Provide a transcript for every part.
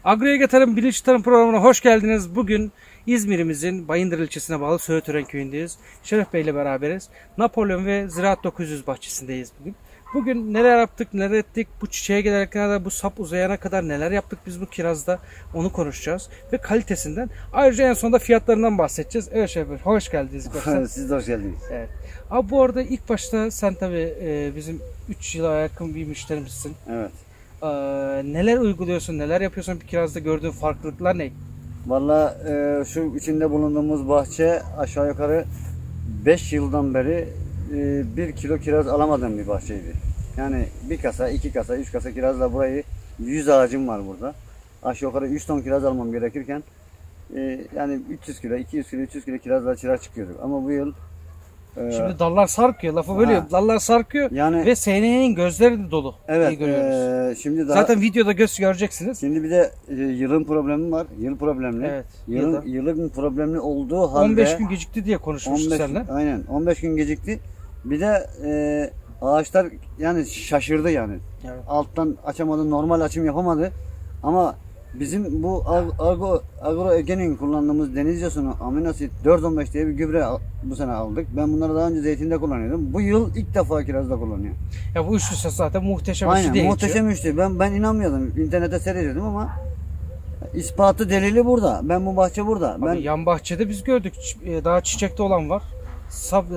Agroege Tarım Bilinçli Tarım programına hoş geldiniz. Bugün İzmir'imizin Bayındır ilçesine bağlı Söğütören köyündeyiz. Şeref Bey ile beraberiz. Napolyon ve Ziraat 900 bahçesindeyiz bugün. Bugün neler yaptık, neler ettik, bu çiçeğe gelene kadar, bu sap uzayana kadar neler yaptık biz bu kirazda, onu konuşacağız. Ve kalitesinden, ayrıca en sonunda fiyatlarından bahsedeceğiz. Evet Şeref Bey, hoş geldiniz. Siz de hoş geldiniz. Evet. Abi bu arada ilk başta sen tabii bizim 3 yıla yakın bir müşterimizsin. Evet. Neler uyguluyorsun, neler yapıyorsun bir kirazda, gördüğün farklılıklar ne? Valla şu içinde bulunduğumuz bahçe aşağı yukarı 5 yıldan beri 1 kilo kiraz alamadığım bir bahçeydi. Yani bir kasa, 2 kasa, 3 kasa kirazla burayı 100 ağacım var burada. Aşağı yukarı 3 ton kiraz almam gerekirken yani 300 kilo, 200 kilo, 300 kilo kirazla çıra çıkıyorduk. Ama bu yıl şimdi dallar sarkıyor, lafı bölüyor. Dallar sarkıyor yani, ve SNA'nın gözleri de dolu. Evet. Şimdi daha, zaten videoda göreceksiniz. Şimdi bir de yılın problemi var. Yıl problemli. Evet. Yılın problemli olduğu halde 15 gün gecikti diye konuşmuştuk seninle. Aynen. 15 gün gecikti. Bir de ağaçlar yani şaşırdı yani. Evet. Alttan açamadı, normal açım yapamadı. Ama bizim bu Agroege'nin kullandığımız deniz yosunu aminoasit 415 diye bir gübre bu sene aldık. Ben bunları daha önce zeytinde kullanıyordum. Bu yıl ilk defa kirazda kullanıyorum. Ya bu üçlüsü zaten muhteşem Aynen, üçlü diye muhteşem üçlü. Ben inanmıyordum. İnternette seyrediyordum ama ispatı delili burada. Ben bu bahçe burada. Abi yan bahçede biz gördük. Daha çiçekte olan var.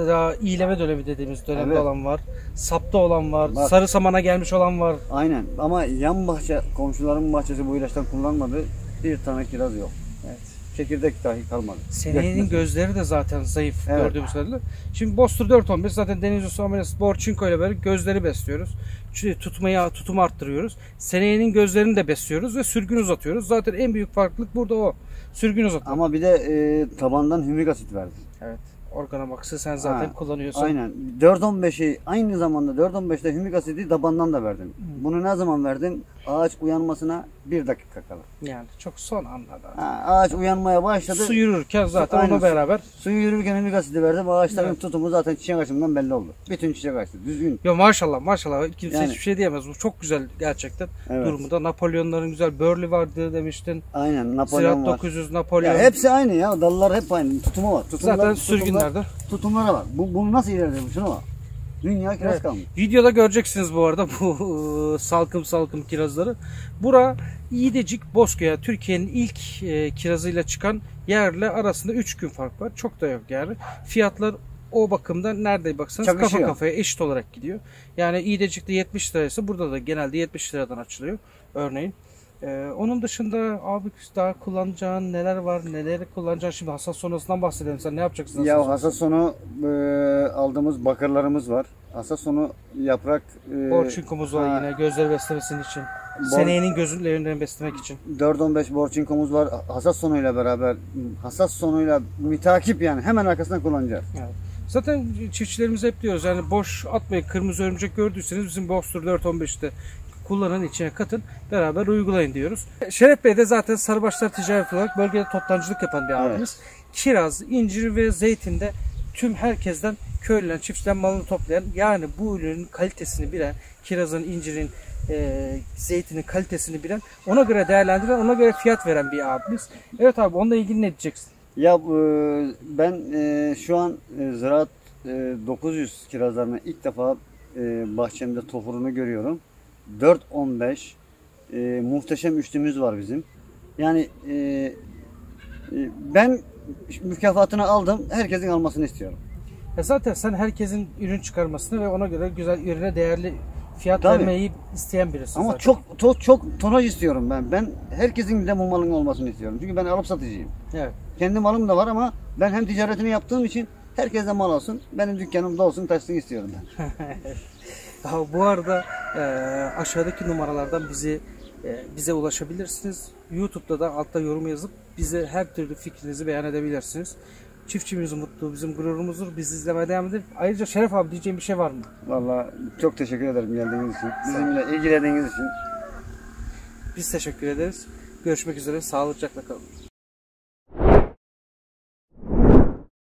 Daha iyileme dönemi dediğimiz dönemde evet. olan var. Sapta olan var. Bak, sarı samana gelmiş olan var. Aynen. Ama yan bahçe, komşularımın bahçesi bu ilaçtan kullanmadı. Bir tane kiraz yok. Evet. Çekirdek dahi kalmadı. Seneyenin gözleri de zaten zayıf, evet. Gördüğümüz kadarıyla. Şimdi Bostur 415 zaten deniz yosu aminoasit Borçinko ile beraber gözleri besliyoruz. Tutumu arttırıyoruz. Seneyenin gözlerini de besliyoruz ve sürgün uzatıyoruz. Zaten en büyük farklılık burada o. Sürgün uzatmak. Ama bir de tabandan hümik asit verdi. Evet. Organomax'ı sen zaten kullanıyorsun. Aynen. 415'i aynı zamanda 415'te hümik asidi tabandan da verdim. Bunu ne zaman verdim? Ağaç uyanmasına 1 dakika kala. Yani çok son anlarda. Ağaç uyanmaya başladı. Su yürürken zaten ona beraber. Su yürürken hümik asidi verdim. Ağaçların tutumu zaten çiçek açımından belli oldu. Bütün çiçek açtı. Düzgün. Yo maşallah. Kimse hiçbir şey diyemez. Bu çok güzel gerçekten. Evet. Durumunda. Napolyonların güzel. Burley vardı demiştin. Aynen. Napolyon Ziraat var. 900 Napolyon. Ya hepsi aynı ya. Dallar hep aynı. Tutumu var. Zaten sürgünlerde. Tutumlara bak. Bunu nasıl ilerledi? Şuna bak. Dünya kiraz kalmış. Videoda göreceksiniz bu arada bu salkım kirazları. Bura İğdecik Bozkaya, Türkiye'nin ilk kirazıyla çıkan yerle arasında 3 gün fark var. Çok da yok yani. Fiyatlar o bakımdan nerede baksanız kafa kafaya eşit olarak gidiyor. Yani İğdecik'te 70 liraysa burada da genelde 70 liradan açılıyor örneğin. Onun dışında abi daha kullanacağın neler var, neleri kullanacaksın? Şimdi hasat sonrasından bahsedelim. Sen ne yapacaksın? Ya hasat sonu aldığımız bakırlarımız var. Hasat sonu yaprak... Borçinkomuz var yine gözleri beslemesinin için. Seneyenin gözlerinden beslemek için. 4-15 borçinkomuz var. Hasat sonuyla beraber, hasat sonuyla mütakip yani hemen arkasından kullanacağız. Evet. Zaten çiftçilerimiz hep diyoruz yani boş atmayın, kırmızı örümcek gördüyseniz bizim Bostur 415'te kullanın, içine katın, beraber uygulayın diyoruz. Şeref Bey de zaten Sarıbaşlar Ticaret olarak bölgede toptancılık yapan bir abimiz. Evet. Kiraz, incir ve zeytinde tüm herkesten, köylüden, çiftçiden malını toplayan, yani bu ürünün kalitesini bilen, kirazın, incirin, zeytinin kalitesini bilen, ona göre değerlendiren, ona göre fiyat veren bir abimiz. Evet abi, onunla ilgili ne diyeceksin? Ya ben şu an Ziraat 900 kirazlarına ilk defa bahçemde tohumunu görüyorum. 4-15 muhteşem üçlümüz var bizim. Yani ben mükafatını aldım. Herkesin almasını istiyorum. Zaten sen herkesin ürün çıkarmasını ve ona göre güzel ürüne değerli fiyat vermeyi isteyen birisin. Ama zaten. çok tonaj istiyorum ben. Ben herkesin de bu malın olmasını istiyorum. Çünkü ben alıp satıcıyım. Evet. Kendi malım da var ama ben hem ticaretini yaptığım için herkese mal olsun. Benim dükkanımda olsun, taşsın istiyorum ben. Bu arada aşağıdaki numaralardan bize ulaşabilirsiniz. YouTube'da da altta yorum yazıp bize her türlü fikrinizi beyan edebilirsiniz. Çiftçimizin mutluluğu bizim gururumuzdur. Bizi izlemeye devam edin. Ayrıca Şeref abi diyeceğim bir şey var mı? Vallahi çok teşekkür ederim geldiğiniz için. Bizimle ilgilendiğiniz için. Biz teşekkür ederiz. Görüşmek üzere. Sağlıcakla kalın.